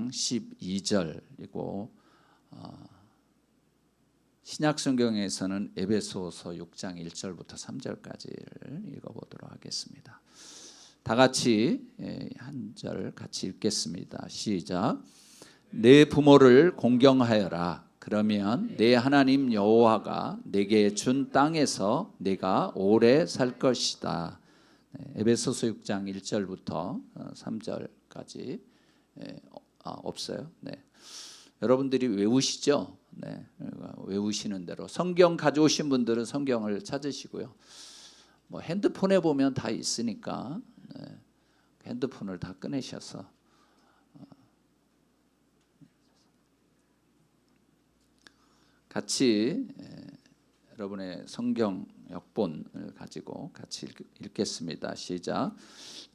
5장 12절이고 신약 성경에서는 에베소서 6장 1절부터 3절까지를 읽어보도록 하겠습니다. 다 같이 한 절 같이 읽겠습니다. 시작. 내 부모를 공경하여라. 그러면 내 하나님 여호와가 내게 준 땅에서 내가 오래 살 것이다. 에베소서 6장 1절부터 3절까지 없어요. 네. 여러분들이 외우시죠? 네. 외우시는 대로 성경 가져오신 분들은 성경을 찾으시고요. 뭐 핸드폰에 보면 다 있으니까 네. 핸드폰을 다 꺼내셔서 같이 여러분의 성경 역본을 가지고 같이 읽겠습니다. 시작.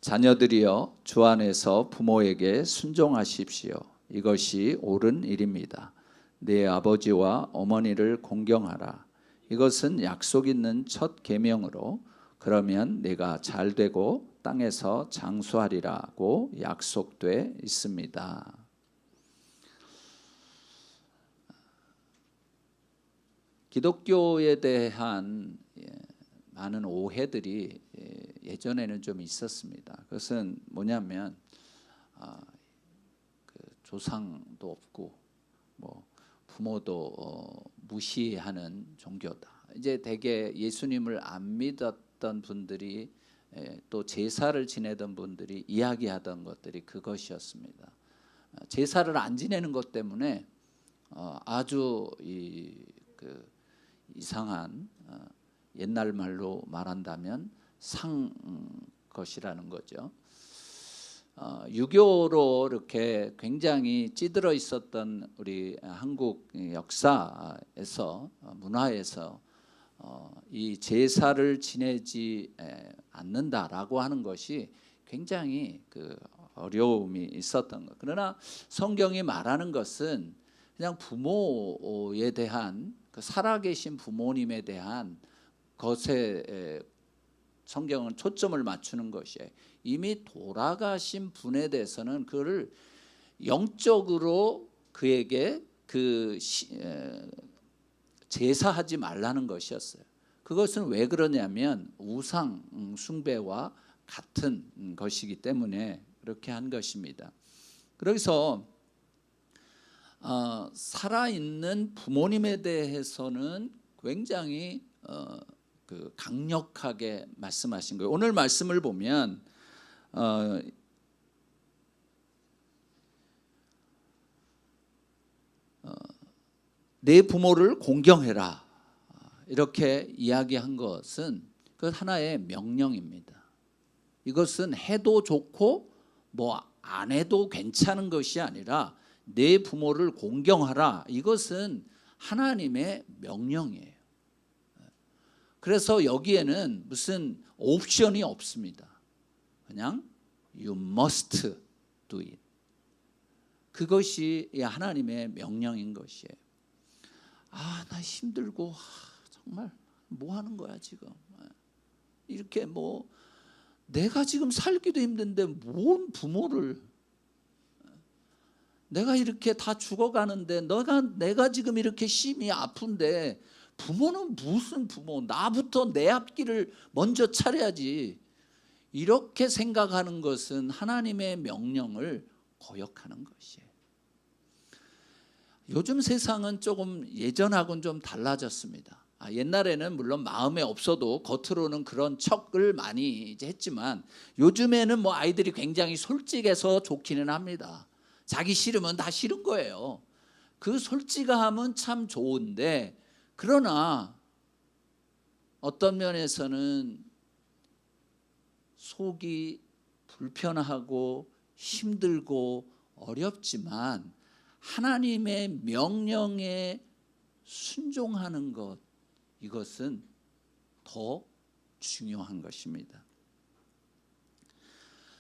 자녀들이여 주 안에서 부모에게 순종하십시오. 이것이 옳은 일입니다. 네 아버지와 어머니를 공경하라. 이것은 약속 있는 첫 계명으로 그러면 내가 잘되고 땅에서 장수하리라고 약속돼 있습니다. 기독교에 대한 많은 오해들이 예전에는 좀 있었습니다. 그것은 뭐냐면 조상도 없고 뭐 부모도 무시하는 종교다. 이제 대개 예수님을 안 믿었던 분들이 또 제사를 지내던 분들이 이야기하던 것들이 그것이었습니다. 제사를 안 지내는 것 때문에 아주 이상한 옛날 말로 말한다면 상 것이라는 거죠. 유교로 이렇게 굉장히 찌들어 있었던 우리 한국 역사에서 문화에서 이 제사를 지내지 않는다라고 하는 것이 굉장히 어려움이 있었던 것. 그러나 성경이 말하는 것은 그냥 부모에 대한 살아계신 부모님에 대한 것에 성경은 초점을 맞추는 것이에요. 이미 돌아가신 분에 대해서는 그를 영적으로 그에게 제사하지 말라는 것이었어요. 그것은 왜 그러냐면 우상 숭배와 같은 것이기 때문에 그렇게 한 것입니다. 그래서 살아있는 부모님에 대해서는 굉장히 강력하게 말씀하신 거예요. 오늘 말씀을 보면 내 부모를 공경해라 이렇게 이야기한 것은 그것 하나의 명령입니다. 이것은 해도 좋고 뭐 안 해도 괜찮은 것이 아니라 내 부모를 공경하라. 이것은 하나님의 명령이에요. 그래서 여기에는 무슨 옵션이 없습니다. 그냥 you must do it. 그것이 하나님의 명령인 것이에요. 나 힘들고 정말 뭐 하는 거야 지금. 이렇게 뭐 내가 지금 살기도 힘든데 뭔 부모를, 내가 이렇게 다 죽어가는데 내가 지금 이렇게 심히 아픈데 부모는 무슨 부모, 나부터 내 앞길을 먼저 차려야지. 이렇게 생각하는 것은 하나님의 명령을 거역하는 것이에요. 요즘 세상은 조금 예전하고는 좀 달라졌습니다. 옛날에는 물론 마음에 없어도 겉으로는 그런 척을 많이 이제 했지만 요즘에는 뭐 아이들이 굉장히 솔직해서 좋기는 합니다. 자기 싫으면 다 싫은 거예요. 그 솔직함은 참 좋은데 그러나 어떤 면에서는 속이 불편하고 힘들고 어렵지만 하나님의 명령에 순종하는 것, 이것은 더 중요한 것입니다.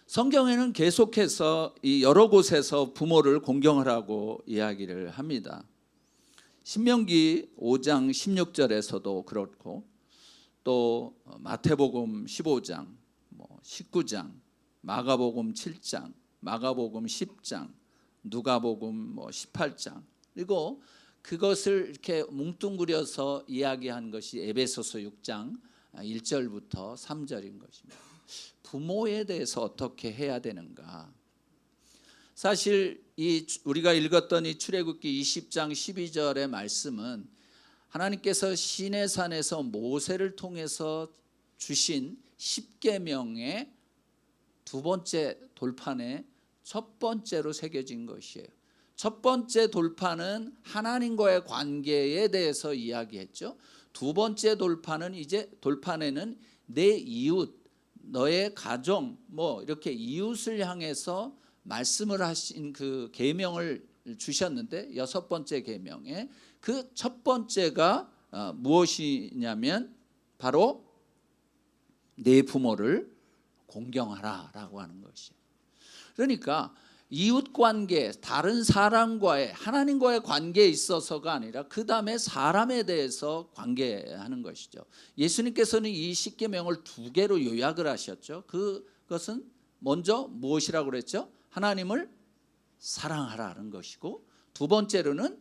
성경에는 계속해서 이 여러 곳에서 부모를 공경하라고 이야기를 합니다. 신명기 5장 16절에서도 그렇고 또 마태복음 15장, 19장, 마가복음 7장, 마가복음 10장, 누가복음 18장, 그리고 그것을 이렇게 뭉뚱그려서 이야기한 것이 에베소서 6장 1절부터 3절인 것입니다. 부모에 대해서 어떻게 해야 되는가? 사실 우리가 읽었던 이 출애굽기 20장 12절의 말씀은 하나님께서 시내산에서 모세를 통해서 주신 10계명의 두 번째 돌판에 첫 번째로 새겨진 것이에요. 첫 번째 돌판은 하나님과의 관계에 대해서 이야기했죠. 두 번째 돌판에는 내 이웃, 너의 가정, 이렇게 이웃을 향해서 말씀을 하신 그 계명을 주셨는데, 여섯 번째 계명에 그 첫 번째가 무엇이냐면 바로 내 부모를 공경하라라고 하는 것이에요. 그러니까 이웃 관계, 다른 사람과의, 하나님과의 관계에 있어서가 아니라 그 다음에 사람에 대해서 관계하는 것이죠. 예수님께서는 이 십계명을 두 개로 요약을 하셨죠. 그것은 먼저 무엇이라고 그랬죠? 하나님을 사랑하라는 것이고, 두 번째로는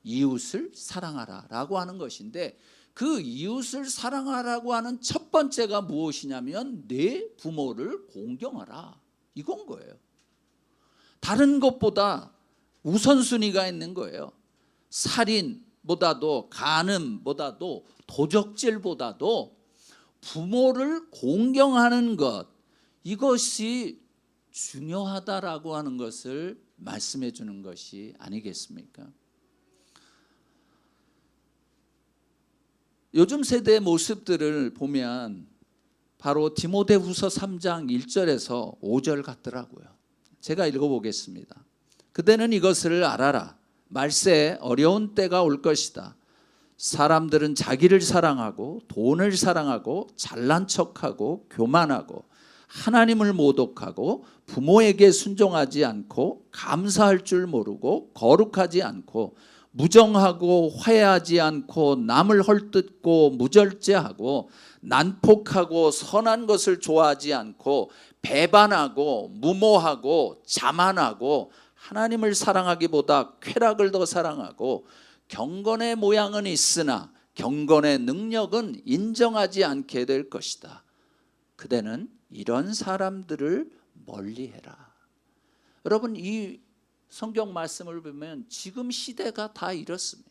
이웃을 사랑하라라고 하는 것인데, 그 이웃을 사랑하라고 하는 첫 번째가 무엇이냐면 내 부모를 공경하라, 이건 거예요. 다른 것보다 우선순위가 있는 거예요. 살인보다도, 간음보다도, 도적질보다도 부모를 공경하는 것, 이것이 중요하다라고 하는 것을 말씀해 주는 것이 아니겠습니까? 요즘 세대의 모습들을 보면 바로 디모데후서 3장 1절에서 5절 같더라고요. 제가 읽어보겠습니다. 그대는 이것을 알아라. 말세에 어려운 때가 올 것이다. 사람들은 자기를 사랑하고 돈을 사랑하고 잘난 척하고 교만하고 하나님을 모독하고 부모에게 순종하지 않고 감사할 줄 모르고 거룩하지 않고 무정하고 화해하지 않고 남을 헐뜯고 무절제하고 난폭하고 선한 것을 좋아하지 않고 배반하고 무모하고 자만하고 하나님을 사랑하기보다 쾌락을 더 사랑하고 경건의 모양은 있으나 경건의 능력은 인정하지 않게 될 것이다. 그대는 이런 사람들을 멀리해라. 여러분, 이 성경 말씀을 보면 지금 시대가 다 이렇습니다.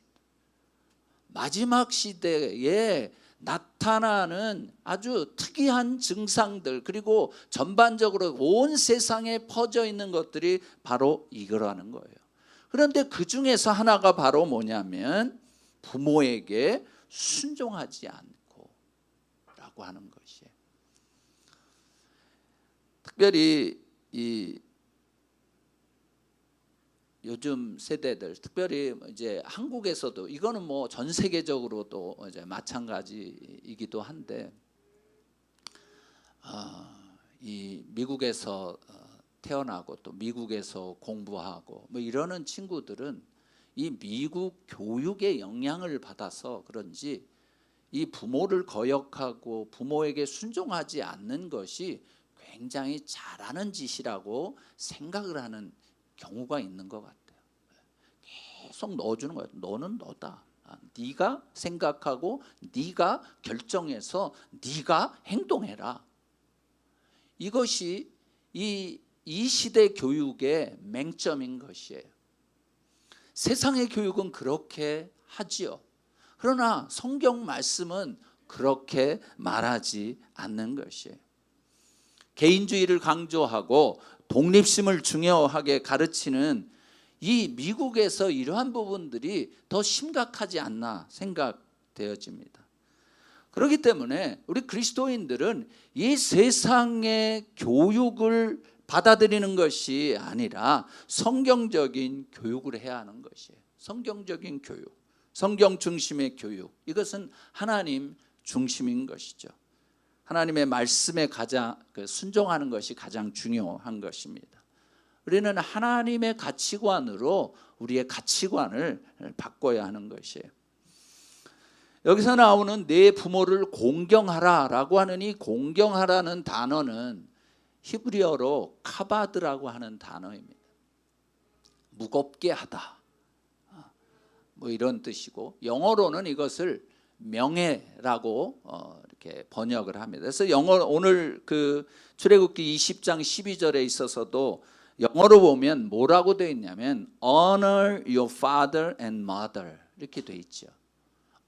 마지막 시대에 나타나는 아주 특이한 증상들, 그리고 전반적으로 온 세상에 퍼져 있는 것들이 바로 이거라는 거예요. 그런데 그 중에서 하나가 바로 뭐냐면 부모에게 순종하지 않고 라고 하는 것이에요. 특별히 이 요즘 세대들, 특별히 이제 한국에서도, 이거는 전 세계적으로도 이제 마찬가지이기도 한데, 이 미국에서 태어나고 또 미국에서 공부하고 이러는 친구들은 이 미국 교육의 영향을 받아서 그런지 이 부모를 거역하고 부모에게 순종하지 않는 것이 굉장히 잘하는 짓이라고 생각을 하는 경우가 있는 것 같아요. 계속 넣어주는 거예요. 너는 너다. 네가 생각하고 네가 결정해서 네가 행동해라. 이것이 이 시대 교육의 맹점인 것이에요. 세상의 교육은 그렇게 하지요. 그러나 성경 말씀은 그렇게 말하지 않는 것이에요. 개인주의를 강조하고 독립심을 중요하게 가르치는 이 미국에서 이러한 부분들이 더 심각하지 않나 생각되어집니다. 그렇기 때문에 우리 그리스도인들은 이 세상의 교육을 받아들이는 것이 아니라 성경적인 교육을 해야 하는 것이에요. 성경적인 교육, 성경 중심의 교육, 이것은 하나님 중심인 것이죠. 하나님의 말씀에 가장 순종하는 것이 가장 중요한 것입니다. 우리는 하나님의 가치관으로 우리의 가치관을 바꿔야 하는 것이에요. 여기서 나오는 내 부모를 공경하라라고 하는 이 공경하라는 단어는 히브리어로 카바드라고 하는 단어입니다. 무겁게 하다, 뭐 이런 뜻이고, 영어로는 이것을 명예라고 이렇게 번역을 합니다. 그래서 영어 오늘 그 출애굽기 20장 12절에 있어서도 영어로 보면 뭐라고 되어 있냐면 honor your father and mother 이렇게 되어 있죠.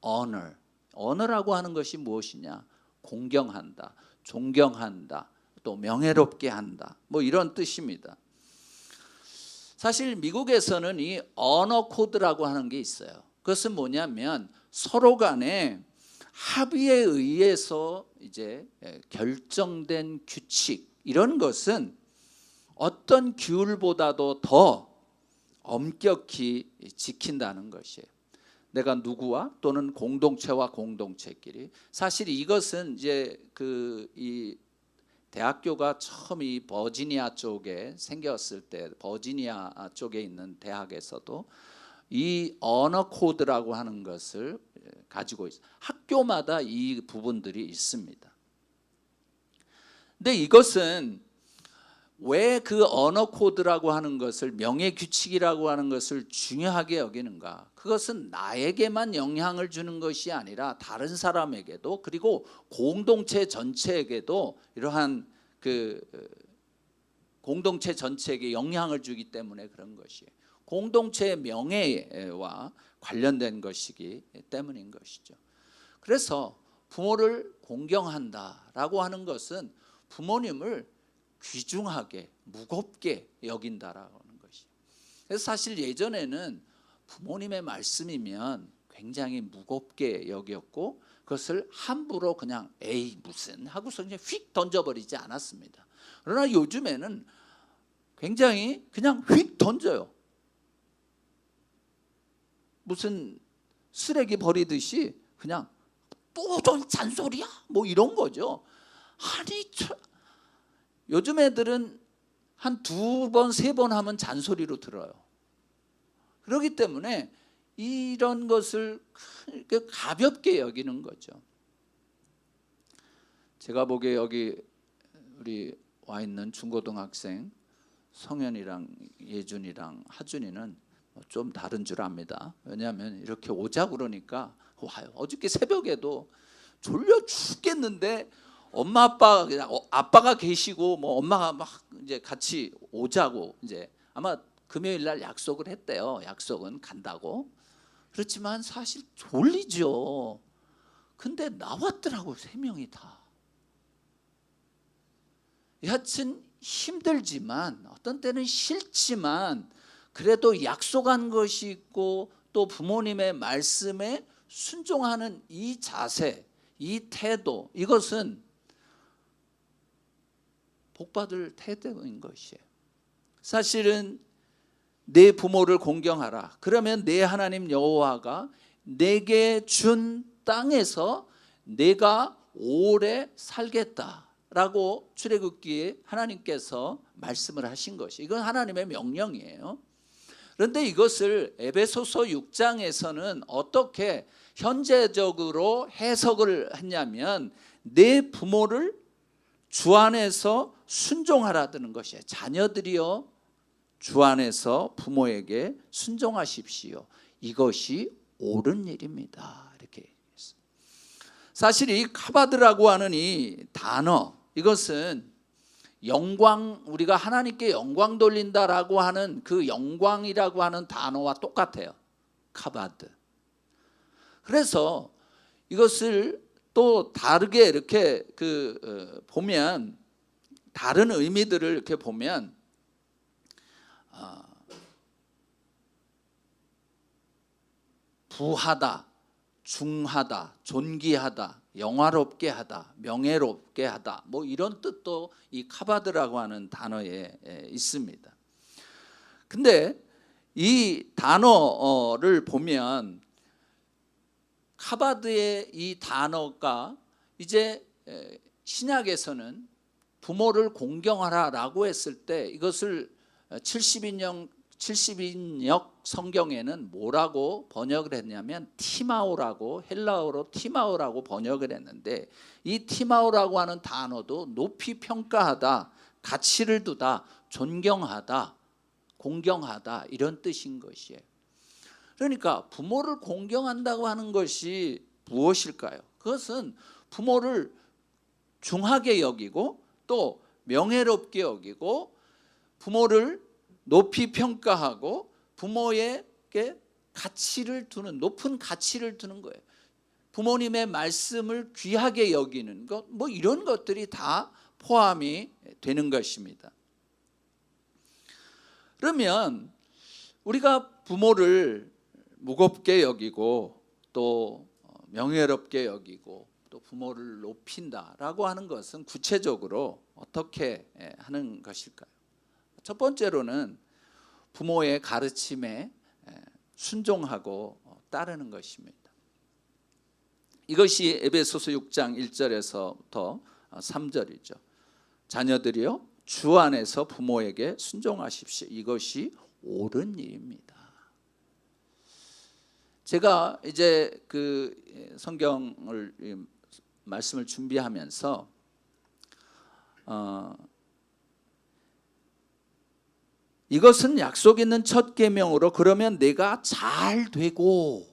honor라고 하는 것이 무엇이냐? 공경한다, 존경한다, 또 명예롭게 한다, 뭐 이런 뜻입니다. 사실 미국에서는 이 언어 코드라고 하는 게 있어요. 그것은 뭐냐면 서로 간에 합의에 의해서 이제 결정된 규칙, 이런 것은 어떤 규율보다도 더 엄격히 지킨다는 것이에요. 내가 누구와 또는 공동체와 공동체끼리, 사실 이것은 이제 이 대학교가 처음 이 버지니아 쪽에 생겼을 때, 버지니아 쪽에 있는 대학에서도 이 언어 코드라고 하는 것을 가지고 있어요. 학교마다 이 부분들이 있습니다. 근데 이것은 왜 그 언어 코드라고 하는 것을, 명예 규칙이라고 하는 것을 중요하게 여기는가? 그것은 나에게만 영향을 주는 것이 아니라 다른 사람에게도, 그리고 공동체 전체에게도 이러한 공동체 전체에게 영향을 주기 때문에 그런 것이에요. 공동체의 명예와 관련된 것이기 때문인 것이죠. 그래서 부모를 공경한다라고 하는 것은 부모님을 귀중하게, 무겁게 여긴다라고 하는 것이에요. 그래서 사실 예전에는 부모님의 말씀이면 굉장히 무겁게 여겼고, 그것을 함부로 그냥 에이 무슨 하고서 그냥 휙 던져버리지 않았습니다. 그러나 요즘에는 굉장히 그냥 휙 던져요. 무슨 쓰레기 버리듯이 그냥 또 저 잔소리야? 뭐 이런 거죠. 아니 요즘 애들은 한 2번, 3번 하면 잔소리로 들어요. 그렇기 때문에 이런 것을 가볍게 여기는 거죠. 제가 보기에 여기 우리 와 있는 중고등학생 성현이랑 예준이랑 하준이는 좀 다른 줄 압니다. 왜냐하면 이렇게 오자 그러니까 와요. 어저께 새벽에도 졸려 죽겠는데 엄마 아빠 그냥 아빠가 계시고 뭐 엄마가 막 이제 같이 오자고, 이제 아마 금요일 날 약속을 했대요. 약속은 간다고. 그렇지만 사실 졸리죠. 근데 나왔더라고, 3명이 다. 여하튼 힘들지만, 어떤 때는 싫지만, 그래도 약속한 것이 있고 또 부모님의 말씀에 순종하는 이 자세, 이 태도, 이것은 복받을 태도인 것이에요. 사실은 내 부모를 공경하라. 그러면 내 하나님 여호와가 내게 준 땅에서 내가 오래 살겠다라고 출애굽기에 하나님께서 말씀을 하신 것이, 이건 하나님의 명령이에요. 그런데 이것을 에베소서 6장에서는 어떻게 현재적으로 해석을 했냐면, 내 부모를 주 안에서 순종하라는 것이에요. 자녀들이여 주 안에서 부모에게 순종하십시오. 이것이 옳은 일입니다. 이렇게 했어요. 사실 이 카바드라고 하는 이 단어, 이것은 영광, 우리가 하나님께 영광 돌린다라고 하는 그 영광이라고 하는 단어와 똑같아요. 카바드. 그래서 이것을 또 다르게 이렇게 보면, 다른 의미들을 이렇게 보면 부하다, 중하다, 존귀하다, 영화롭게 하다, 명예롭게 하다, 뭐 이런 뜻도 이 카바드라고 하는 단어에 있습니다. 근데 이 단어를 보면, 카바드의 이 단어가 이제 신약에서는 부모를 공경하라라고 했을 때, 이것을 70인역 성경에는 뭐라고 번역을 했냐면 티마오라고, 헬라어로 티마오라고 번역을 했는데, 이 티마오라고 하는 단어도 높이 평가하다, 가치를 두다, 존경하다, 공경하다 이런 뜻인 것이에요. 그러니까 부모를 공경한다고 하는 것이 무엇일까요? 그것은 부모를 중하게 여기고 또 명예롭게 여기고 부모를 높이 평가하고 부모에게 가치를 두는, 높은 가치를 두는 거예요. 부모님의 말씀을 귀하게 여기는 것, 뭐 이런 것들이 다 포함이 되는 것입니다. 그러면 우리가 부모를 무겁게 여기고 또 명예롭게 여기고 또 부모를 높인다라고 하는 것은 구체적으로 어떻게 하는 것일까요? 첫 번째로는 부모의 가르침에 순종하고 따르는 것입니다. 이것이 에베소서 6장 1절에서부터 3절이죠. 자녀들이여 주 안에서 부모에게 순종하십시오. 이것이 옳은 일입니다. 제가 이제 그 성경을 말씀을 준비하면서 이것은 약속 있는 첫 계명으로 그러면 내가 잘 되고,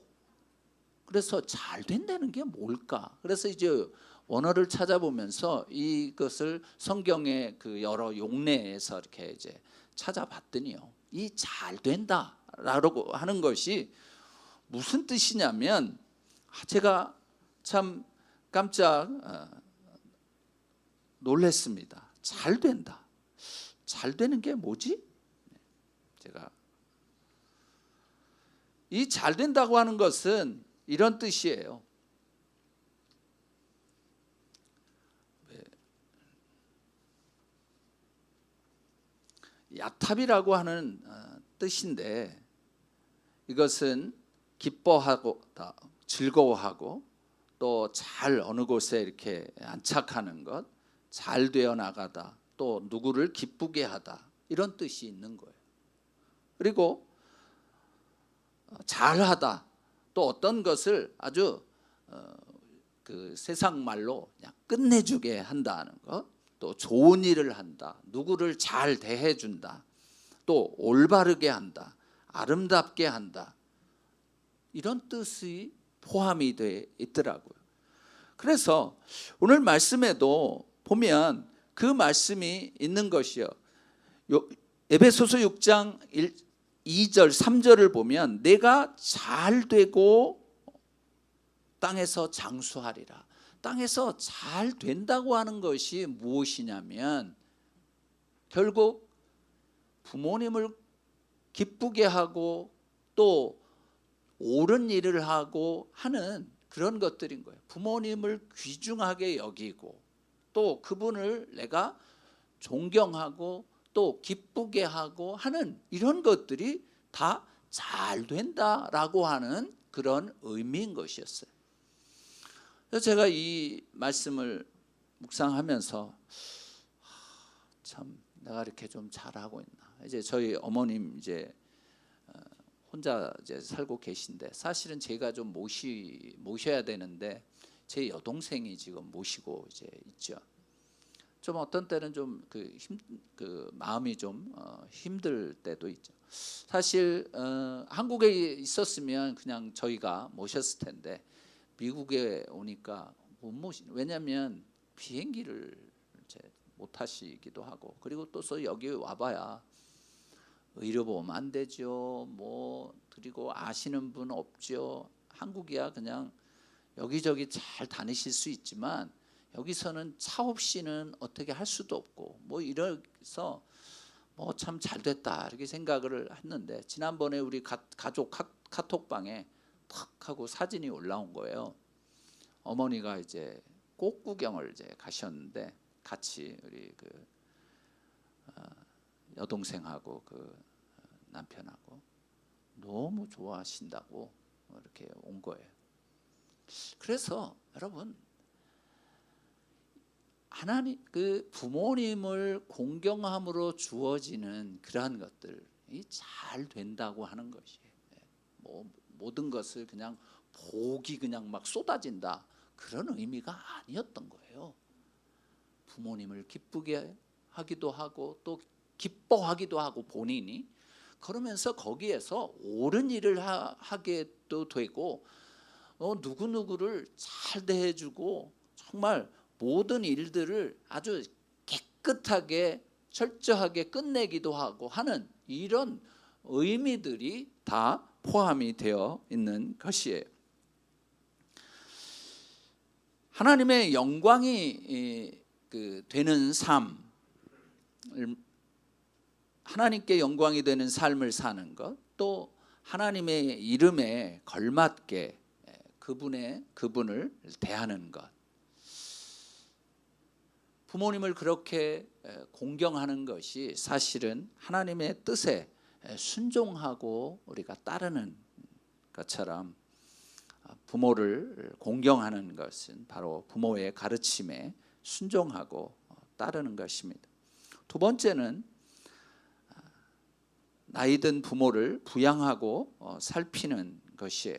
그래서 잘 된다는 게 뭘까? 그래서 이제 원어를 찾아보면서 이것을 성경의 그 여러 용례에서 이렇게 이제 찾아봤더니요, 이 잘 된다라고 하는 것이 무슨 뜻이냐면, 제가 참 깜짝 놀랐습니다. 잘 된다. 잘 되는 게 뭐지? 제가 이 잘 된다고 하는 것은 이런 뜻이에요. 야탑이라고 하는 뜻인데, 이것은 기뻐하고 즐거워하고 또 잘 어느 곳에 이렇게 안착하는 것, 잘 되어 나가다, 또 누구를 기쁘게 하다, 이런 뜻이 있는 거예요. 그리고 잘하다, 또 어떤 것을 아주 그 세상 말로 그냥 끝내주게 한다는 것, 또 좋은 일을 한다, 누구를 잘 대해준다, 또 올바르게 한다, 아름답게 한다, 이런 뜻이 포함이 되어 있더라고요. 그래서 오늘 말씀에도 보면 그 말씀이 있는 것이요. 에베소서 6장 2절 3절을 보면 내가 잘 되고 땅에서 장수하리라. 땅에서 잘 된다고 하는 것이 무엇이냐면 결국 부모님을 기쁘게 하고 또 옳은 일을 하고 하는 그런 것들인 거예요. 부모님을 귀중하게 여기고 또 그분을 내가 존경하고 또 기쁘게 하고 하는 이런 것들이 다 잘 된다라고 하는 그런 의미인 것이었어요. 그래서 제가 이 말씀을 묵상하면서 참 내가 이렇게 좀 잘하고 있나. 이제 저희 어머님 이제 혼자 이제 살고 계신데, 사실은 제가 좀 모셔야 되는데 제 여동생이 지금 모시고 이제 있죠. 좀 어떤 때는 좀 그 마음이 좀 힘들 때도 있죠. 사실 한국에 있었으면 그냥 저희가 모셨을 텐데 미국에 오니까 못 왜냐하면 비행기를 이제 못 타시기도 하고, 그리고 또 여기 와봐야 의료 보험 안 되죠. 뭐 그리고 아시는 분 없죠. 한국이야 그냥 여기저기 잘 다니실 수 있지만 여기서는 차 없이는 어떻게 할 수도 없고 뭐 이래서 뭐 참 잘 됐다 이렇게 생각을 했는데, 지난번에 우리 가족 카톡방에 탁 하고 사진이 올라온 거예요. 어머니가 이제 꽃 구경을 이제 가셨는데 같이 우리 그 여동생하고 그 남편하고 너무 좋아하신다고 이렇게 온 거예요. 그래서 여러분, 하나님 그 부모님을 공경함으로 주어지는 그러한 것들이 잘 된다고 하는 것이, 뭐 모든 것을 그냥 복이 그냥 막 쏟아진다 그런 의미가 아니었던 거예요. 부모님을 기쁘게 하기도 하고 또 기뻐하기도 하고 본인이, 그러면서 거기에서 옳은 일을 하게도 되고 누구누구를 잘 대해주고 정말 모든 일들을 아주 깨끗하게 철저하게 끝내기도 하고 하는 이런 의미들이 다 포함이 되어 있는 것이에요. 하나님의 영광이 되는 삶, 하나님께 영광이 되는 삶을 사는 것, 또 하나님의 이름에 걸맞게 그분을 대하는 것. 부모님을 그렇게 공경하는 것이 사실은 하나님의 뜻에 순종하고 우리가 따르는 것처럼 부모를 공경하는 것은 바로 부모의 가르침에 순종하고 따르는 것입니다. 두 번째는 나이든 부모를 부양하고 살피는 것이에요.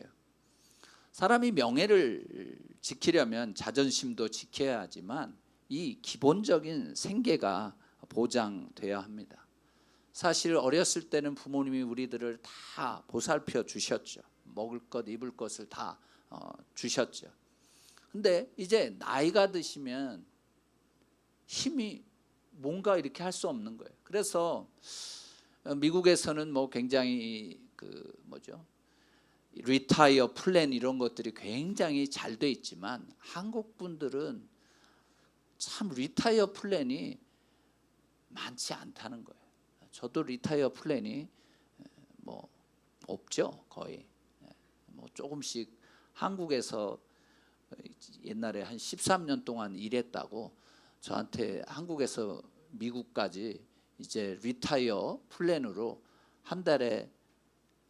사람이 명예를 지키려면 자존심도 지켜야 하지만 이 기본적인 생계가 보장돼야 합니다. 사실 어렸을 때는 부모님이 우리들을 다 보살펴 주셨죠. 먹을 것, 입을 것을 다 주셨죠. 근데 이제 나이가 드시면 힘이 뭔가 이렇게 할 수 없는 거예요. 그래서 미국에서는 뭐 굉장히 리타이어 플랜 이런 것들이 굉장히 잘 돼 있지만 한국 분들은 참 리타이어 플랜이 많지 않다는 거예요. 저도 리타이어 플랜이 뭐 없죠, 거의. 뭐 조금씩 한국에서 옛날에 한 13년 동안 일했다고 저한테 한국에서 미국까지 이제 리타이어 플랜으로 한 달에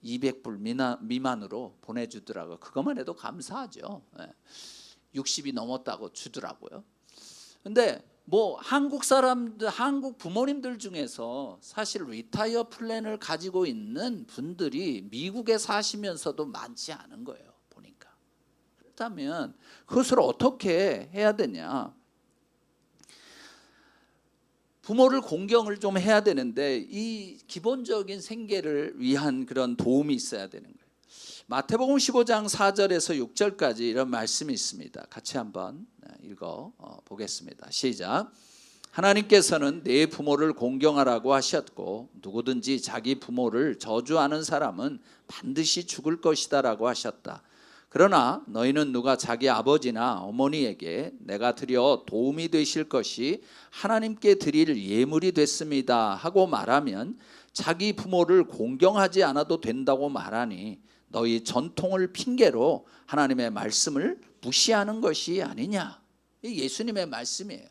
200불 미만으로 보내주더라고요. 그것만 해도 감사하죠. 60이 넘었다고 주더라고요. 근데 뭐 한국 사람들, 한국 부모님들 중에서 사실 리타이어 플랜을 가지고 있는 분들이 미국에 사시면서도 많지 않은 거예요, 보니까. 그렇다면 그것을 어떻게 해야 되냐? 부모를 공경을 좀 해야 되는데 이 기본적인 생계를 위한 그런 도움이 있어야 되는 거예요. 마태복음 15장 4절에서 6절까지 이런 말씀이 있습니다. 같이 한번 읽어 보겠습니다. 시작. 하나님께서는 내 부모를 공경하라고 하셨고 누구든지 자기 부모를 저주하는 사람은 반드시 죽을 것이다 라고 하셨다. 그러나 너희는 누가 자기 아버지나 어머니에게 내가 드려 도움이 되실 것이 하나님께 드릴 예물이 됐습니다 하고 말하면 자기 부모를 공경하지 않아도 된다고 말하니 너희 전통을 핑계로 하나님의 말씀을 무시하는 것이 아니냐. 이 예수님의 말씀이에요.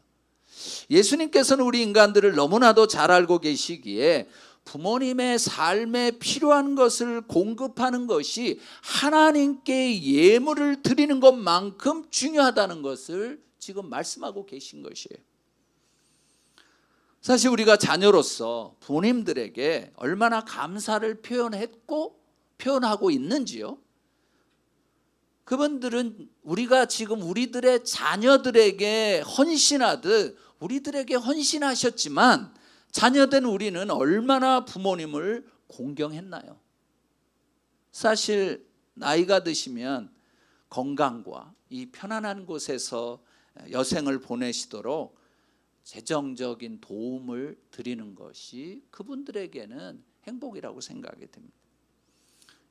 예수님께서는 우리 인간들을 너무나도 잘 알고 계시기에 부모님의 삶에 필요한 것을 공급하는 것이 하나님께 예물을 드리는 것만큼 중요하다는 것을 지금 말씀하고 계신 것이에요. 사실 우리가 자녀로서 부모님들에게 얼마나 감사를 표현하고 있는지요. 그분들은 우리가 지금 우리들의 자녀들에게 헌신하듯 우리들에게 헌신하셨지만 자녀된 우리는 얼마나 부모님을 공경했나요? 사실 나이가 드시면 건강과 이 편안한 곳에서 여생을 보내시도록 재정적인 도움을 드리는 것이 그분들에게는 행복이라고 생각이 됩니다.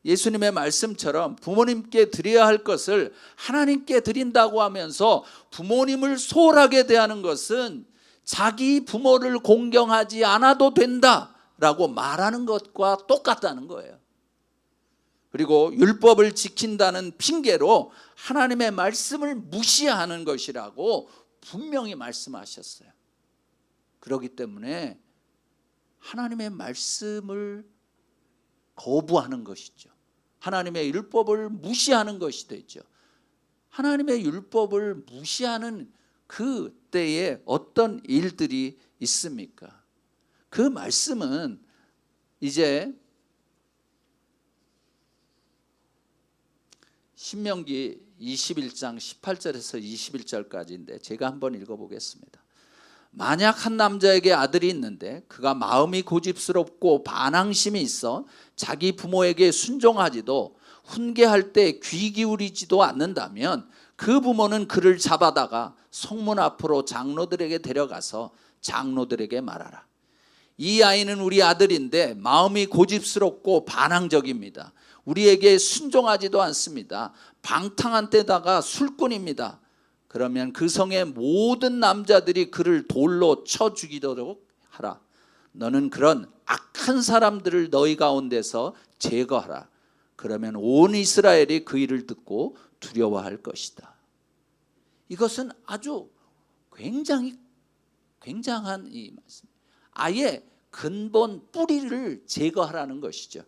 예수님의 말씀처럼 부모님께 드려야 할 것을 하나님께 드린다고 하면서 부모님을 소홀하게 대하는 것은 자기 부모를 공경하지 않아도 된다라고 말하는 것과 똑같다는 거예요. 그리고 율법을 지킨다는 핑계로 하나님의 말씀을 무시하는 것이라고 분명히 말씀하셨어요. 그렇기 때문에 하나님의 말씀을 거부하는 것이죠. 하나님의 율법을 무시하는 것이 되죠. 하나님의 율법을 무시하는 그때에 어떤 일들이 있습니까? 그 말씀은 이제 신명기 21장 18절에서 21절까지인데 제가 한번 읽어보겠습니다. 만약 한 남자에게 아들이 있는데 그가 마음이 고집스럽고 반항심이 있어 자기 부모에게 순종하지도 훈계할 때 귀 기울이지도 않는다면 그 부모는 그를 잡아다가 성문 앞으로 장로들에게 데려가서 장로들에게 말하라. 이 아이는 우리 아들인데 마음이 고집스럽고 반항적입니다. 우리에게 순종하지도 않습니다. 방탕한 데다가 술꾼입니다. 그러면 그 성의 모든 남자들이 그를 돌로 쳐 죽이도록 하라. 너는 그런 악한 사람들을 너희 가운데서 제거하라. 그러면 온 이스라엘이 그 일을 듣고 두려워할 것이다. 이것은 아주 굉장한 이 말씀. 아예 근본 뿌리를 제거하라는 것이죠.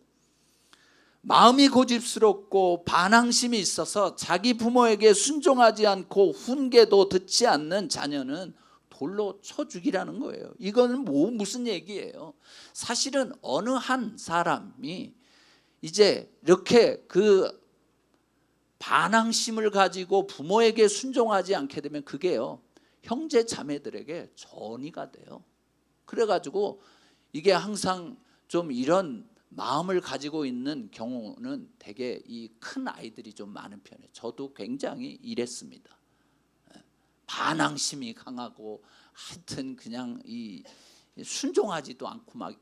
마음이 고집스럽고 반항심이 있어서 자기 부모에게 순종하지 않고 훈계도 듣지 않는 자녀는 돌로 쳐 죽이라는 거예요. 이거는 무슨 얘기예요? 사실은 어느 한 사람이 이제 이렇게 그 반항심을 가지고 부모에게 순종하지 않게 되면 그게요, 형제 자매들에게 전이가 돼요. 그래가지고 이게 항상 좀 이런 마음을 가지고 있는 경우는 되게 이 큰 아이들이 좀 많은 편이에요. 저도 굉장히 이랬습니다. 반항심이 강하고 하여튼 그냥 이 순종하지도 않고 막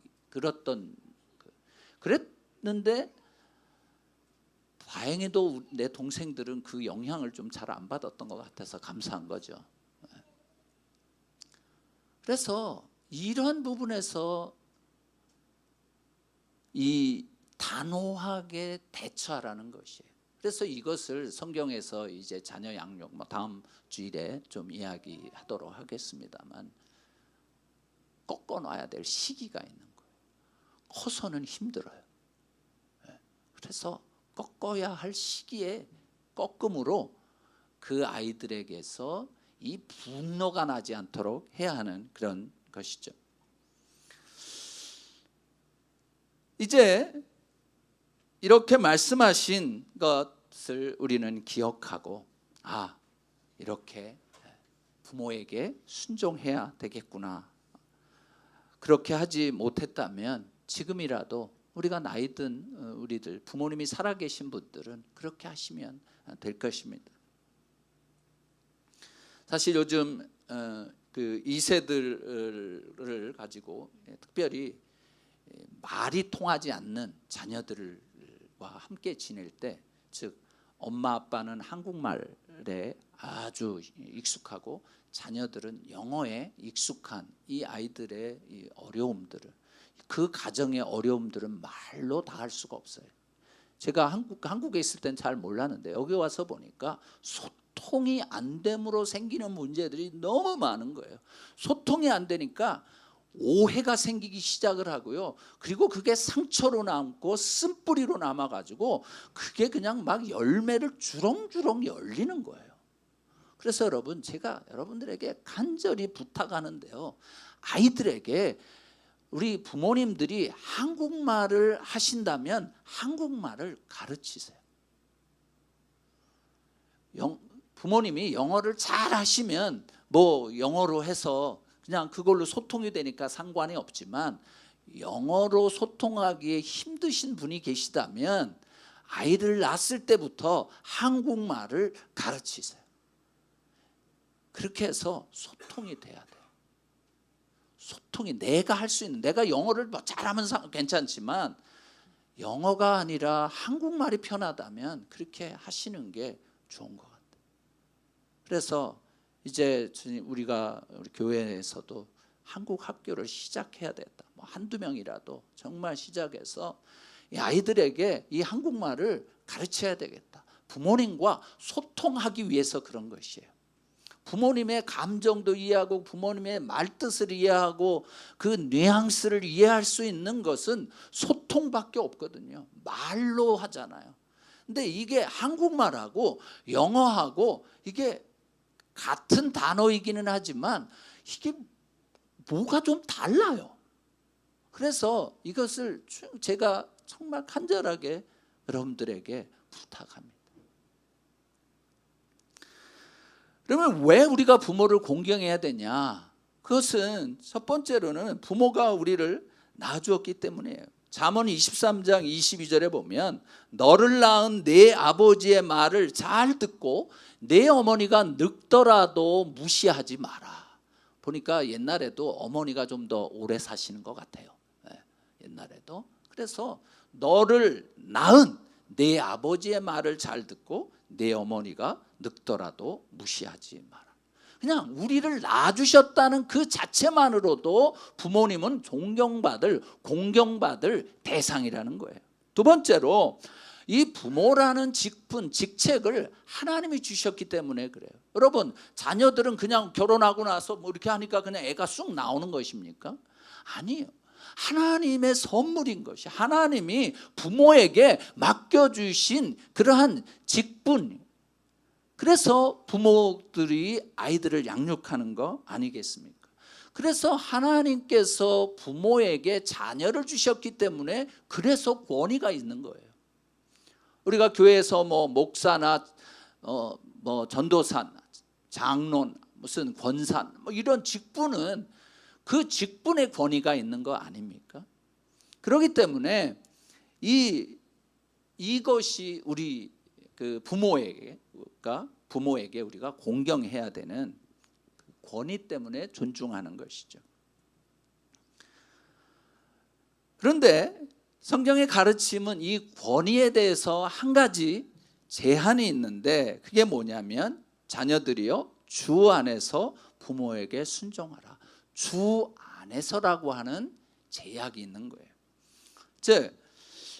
그랬는데 다행히도 내 동생들은 그 영향을 좀 잘 안 받았던 것 같아서 감사한 거죠. 그래서 이런 부분에서 이 단호하게 대처하라는 것이에요. 그래서 이것을 성경에서 이제 자녀 양육 다음 주일에 좀 이야기하도록 하겠습니다만 꺾어 놔야 될 시기가 있는 거예요. 커서는 힘들어요. 그래서 꺾어야 할 시기에 꺾음으로 그 아이들에게서 이 분노가 나지 않도록 해야 하는 그런 것이죠. 이제 이렇게 말씀하신 것을 우리는 기억하고 이렇게 부모에게 순종해야 되겠구나. 그렇게 하지 못했다면 지금이라도 우리가 나이 든 우리들 부모님이 살아계신 분들은 그렇게 하시면 될 것입니다. 사실 요즘 그 2세들을 가지고 특별히 말이 통하지 않는 자녀들과 함께 지낼 때, 즉 엄마 아빠는 한국말에 아주 익숙하고 자녀들은 영어에 익숙한 이 아이들의 이 어려움들을, 그 가정의 어려움들은 말로 다 할 수가 없어요. 제가 한국에 있을 땐 잘 몰랐는데 여기 와서 보니까 소통이 안 됨으로 생기는 문제들이 너무 많은 거예요. 소통이 안 되니까 오해가 생기기 시작을 하고요. 그리고 그게 상처로 남고 쓴뿌리로 남아가지고 그게 그냥 막 열매를 주렁주렁 열리는 거예요. 그래서 여러분, 제가 여러분들에게 간절히 부탁하는데요, 아이들에게 우리 부모님들이 한국말을 하신다면 한국말을 가르치세요. 부모님이 영어를 잘 하시면 뭐 영어로 해서 그냥 그걸로 소통이 되니까 상관이 없지만, 영어로 소통하기에 힘드신 분이 계시다면 아이를 낳았을 때부터 한국말을 가르치세요. 그렇게 해서 소통이 돼야 돼요. 소통이 내가 할 수 있는, 내가 영어를 잘하면 괜찮지만 영어가 아니라 한국말이 편하다면 그렇게 하시는 게 좋은 것 같아요. 그래서 이제 우리가 우리 교회에서도 한국 학교를 시작해야 되겠다. 한두 명이라도 정말 시작해서 이 아이들에게 이 한국말을 가르쳐야 되겠다. 부모님과 소통하기 위해서 그런 것이에요. 부모님의 감정도 이해하고 부모님의 말뜻을 이해하고 그 뉘앙스를 이해할 수 있는 것은 소통밖에 없거든요. 말로 하잖아요. 근데 이게 한국말하고 영어하고 이게 같은 단어이기는 하지만 이게 뭐가 좀 달라요. 그래서 이것을 제가 정말 간절하게 여러분들에게 부탁합니다. 그러면 왜 우리가 부모를 공경해야 되냐? 그것은 첫 번째로는 부모가 우리를 낳아주었기 때문이에요. 잠언 23장 22절에 보면 너를 낳은 내 아버지의 말을 잘 듣고 내 어머니가 늙더라도 무시하지 마라. 보니까 옛날에도 어머니가 좀 더 오래 사시는 것 같아요. 옛날에도. 그래서 너를 낳은 내 아버지의 말을 잘 듣고 내 어머니가 늙더라도 무시하지 마라. 그냥 우리를 낳아주셨다는 그 자체만으로도 부모님은 존경받을, 공경받을 대상이라는 거예요. 두 번째로 이 부모라는 직분, 직책을 하나님이 주셨기 때문에 그래요. 여러분, 자녀들은 그냥 결혼하고 나서 뭐 이렇게 하니까 그냥 애가 쑥 나오는 것입니까? 아니에요. 하나님의 선물인 것이, 하나님이 부모에게 맡겨주신 그러한 직분. 그래서 부모들이 아이들을 양육하는 거 아니겠습니까? 그래서 하나님께서 부모에게 자녀를 주셨기 때문에 그래서 권위가 있는 거예요. 우리가 교회에서 뭐 목사나 뭐 전도사, 장로나 무슨 권사 뭐 이런 직분은 그 직분의 권위가 있는 거 아닙니까? 그렇기 때문에 이것이 우리 그 부모에게 우리가 공경해야 되는 권위 때문에 존중하는 것이죠. 그런데 성경의 가르침은 이 권위에 대해서 한 가지 제한이 있는데 그게 뭐냐면 자녀들이요 주 안에서 부모에게 순종하라. 주 안에서라고 하는 제약이 있는 거예요. 즉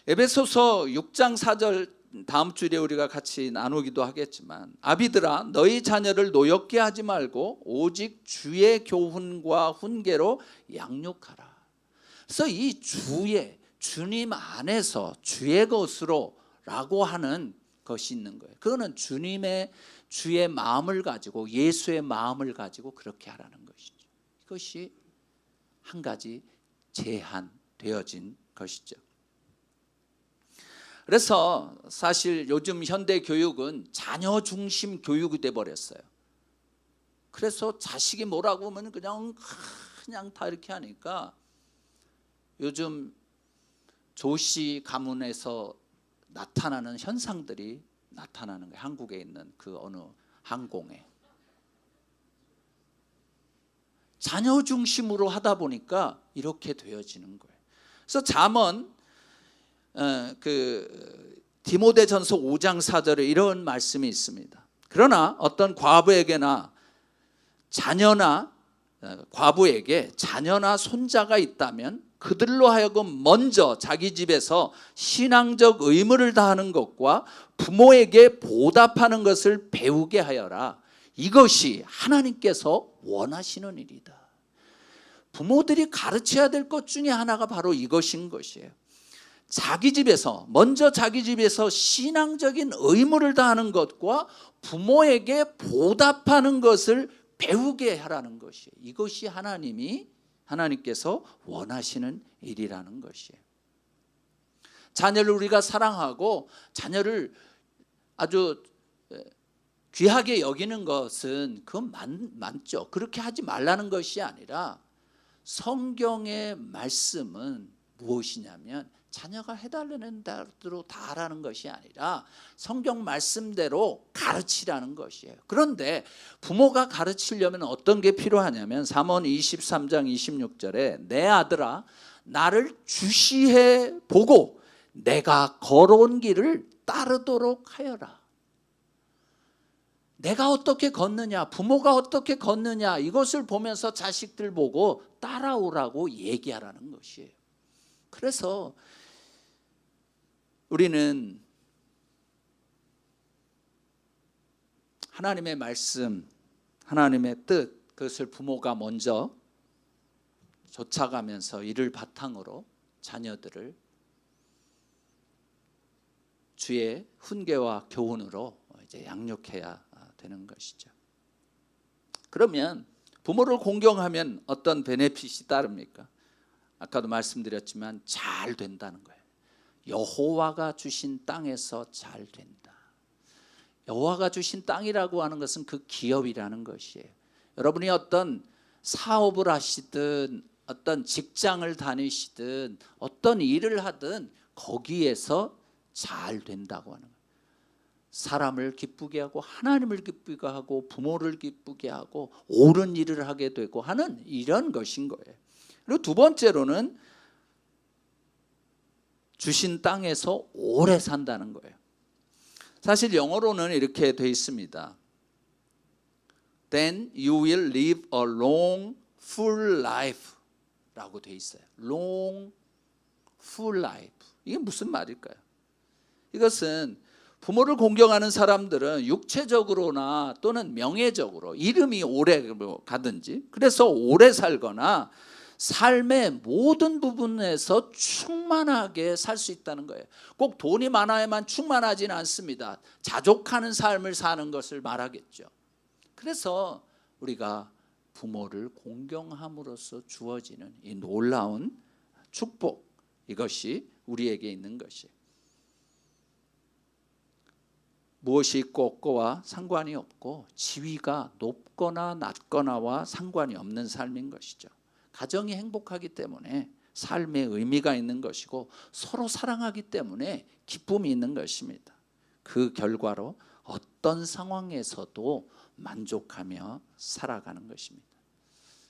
에베소서 6장 4절 다음 주에 우리가 같이 나누기도 하겠지만 아비들아 너희 자녀를 노엽게 하지 말고 오직 주의 교훈과 훈계로 양육하라. 그래서 이 주님 안에서 주의 것으로 라고 하는 것이 있는 거예요. 그거는 주의 마음을 가지고 예수의 마음을 가지고 그렇게 하라는 것이죠. 이것이 한 가지 제한되어진 것이죠. 그래서 사실 요즘 현대 교육은 자녀 중심 교육이 돼버렸어요. 그래서 자식이 뭐라고 하면 그냥 다 이렇게 하니까 요즘 조씨 가문에서 나타나는 현상들이 나타나는 거예요. 한국에 있는 그 어느 항공에 자녀 중심으로 하다 보니까 이렇게 되어지는 거예요. 그래서 잠언 디모데전서 5장 4절에 이런 말씀이 있습니다. 그러나 어떤 과부에게나 과부에게 자녀나 손자가 있다면 그들로 하여금 먼저 자기 집에서 신앙적 의무를 다하는 것과 부모에게 보답하는 것을 배우게 하여라. 이것이 하나님께서 원하시는 일이다. 부모들이 가르쳐야 될 것 중에 하나가 바로 이것인 것이에요. 먼저 자기 집에서 신앙적인 의무를 다하는 것과 부모에게 보답하는 것을 배우게 하라는 것이에요. 이것이 하나님께서 원하시는 일이라는 것이에요. 자녀를 우리가 사랑하고 자녀를 아주 귀하게 여기는 것은 그건 맞죠. 그렇게 하지 말라는 것이 아니라 성경의 말씀은 무엇이냐면 자녀가 해달라는 대로 다 하라는 것이 아니라 성경 말씀대로 가르치라는 것이에요. 그런데 부모가 가르치려면 어떤 게 필요하냐면 잠언 23장 26절에 내 아들아 나를 주시해 보고 내가 걸어온 길을 따르도록 하여라. 내가 어떻게 걷느냐, 부모가 어떻게 걷느냐 이것을 보면서 자식들 보고 따라오라고 얘기하라는 것이에요. 그래서 우리는 하나님의 말씀, 하나님의 뜻, 그것을 부모가 먼저 쫓아가면서 이를 바탕으로 자녀들을 주의 훈계와 교훈으로 이제 양육해야 되는 것이죠. 그러면 부모를 공경하면 어떤 베네핏이 따릅니까? 아까도 말씀드렸지만 잘 된다는 거예요. 여호와가 주신 땅에서 잘 된다. 여호와가 주신 땅이라고 하는 것은 그 기업이라는 것이에요. 여러분이 어떤 사업을 하시든 어떤 직장을 다니시든 어떤 일을 하든 거기에서 잘 된다고 하는 거예요. 사람을 기쁘게 하고 하나님을 기쁘게 하고 부모를 기쁘게 하고 옳은 일을 하게 되고 하는 이런 것인 거예요. 그리고 두 번째로는 주신 땅에서 오래 산다는 거예요. 사실 영어로는 이렇게 되어 있습니다. Then you will live a long, full life 라고 되어 있어요. Long, full life. 이게 무슨 말일까요? 이것은 부모를 공경하는 사람들은 육체적으로나 또는 명예적으로 이름이 오래 가든지 그래서 오래 살거나 삶의 모든 부분에서 충만하게 살 수 있다는 거예요. 꼭 돈이 많아야만 충만하지는 않습니다. 자족하는 삶을 사는 것을 말하겠죠. 그래서 우리가 부모를 공경함으로써 주어지는 이 놀라운 축복, 이것이 우리에게 있는 것이에요. 무엇이 있고 없고와 상관이 없고 지위가 높거나 낮거나와 상관이 없는 삶인 것이죠. 가정이 행복하기 때문에 삶에 의미가 있는 것이고 서로 사랑하기 때문에 기쁨이 있는 것입니다. 그 결과로 어떤 상황에서도 만족하며 살아가는 것입니다.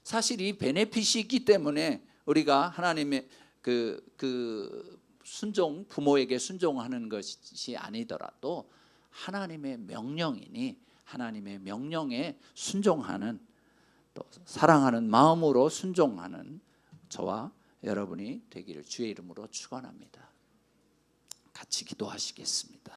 사실 이 베네핏이 있기 때문에 우리가 하나님의 그 순종, 부모에게 순종하는 것이 아니더라도 하나님의 명령이니 하나님의 명령에 순종하는, 또 사랑하는 마음으로 순종하는 저와 여러분이 되기를 주의 이름으로 축원합니다. 같이 기도하시겠습니다.